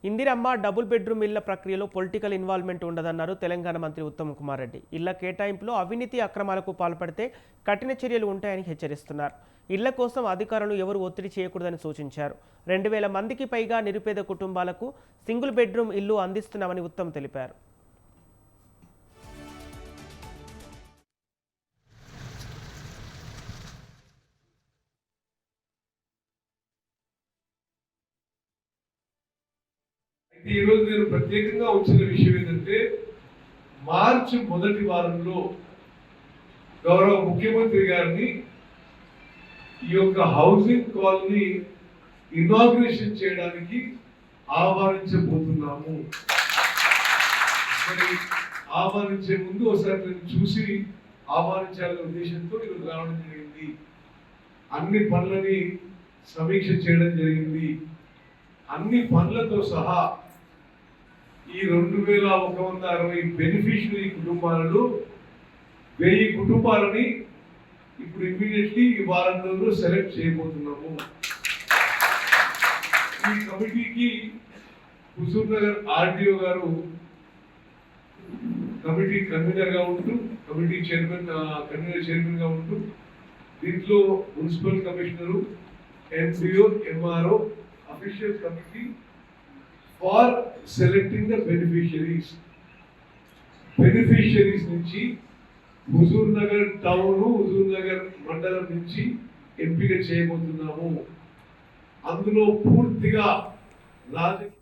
Indiramma double bedroom ఇళ్ల ప్రక్రియలో political involvement ఉండదన్నారు Telangana మంత్రి ఉత్తమ్ కుమార్ రెడ్డి. ఇళ్ల కేటాయింపులో అవినీతి అక్రమాలకు పాల్పడితే కఠిన చర్యలు ఉంటాయని హెచ్చరిస్తున్నారు. ఇళ్ల కోసం అధికారులు ఎవరు ఒత్తిడి చేయకూడదని సూచించారు. 2000 మందికి పైగా నిరుపేద కుటుంబాలకు సింగిల్ బెడ్రూమ్ ఇల్లు అందిస్తున్నామని ఉత్తమ్ తెలిపారు. ఈ రోజు నేను ప్రత్యేకంగా వచ్చిన విషయం ఏంటంటే మార్చి మొదటి వారంలో గౌరవ ముఖ్యమంత్రి గారిని ఈ యొక్క హౌసింగ్ కాలనీ ఇనాగ్రేషన్ చేయడానికి ఆహ్వానించబోతున్నాము. మరి ఆహ్వానించే ముందు ఒకసారి నేను చూసి ఆహ్వానించాలనే ఉద్దేశంతో ఈరోజు రావడం జరిగింది. అన్ని పనులని సమీక్ష చేయడం జరిగింది. అన్ని పనులతో సహా ఈ 2160 బెనిఫిషియరీ కుటుంబాలలో 1000 కుటుంబాలని ఇప్పుడు ఇమ్మీడియట్లీ ఈ వారం రోజుల్లో సెలెక్ట్ చేయబోతున్నాము. ఈ కమిటీకి హుజూర్ నగర్ ఆర్డీఓ గారు కమిటీ కన్వీనర్ గా ఉంటూ కమిటీ చైర్మన్ గా ఉంటూ దీంట్లో municipal commissioner, MPO, MRO, official committee for selecting the beneficiaries నుంచి హుజూర్ నగర్ టౌన్, హుజూర్ నగర్ మండలం నుంచి ఎంపిక చేయబోతున్నాము. అందులో పూర్తిగా రాజకీయ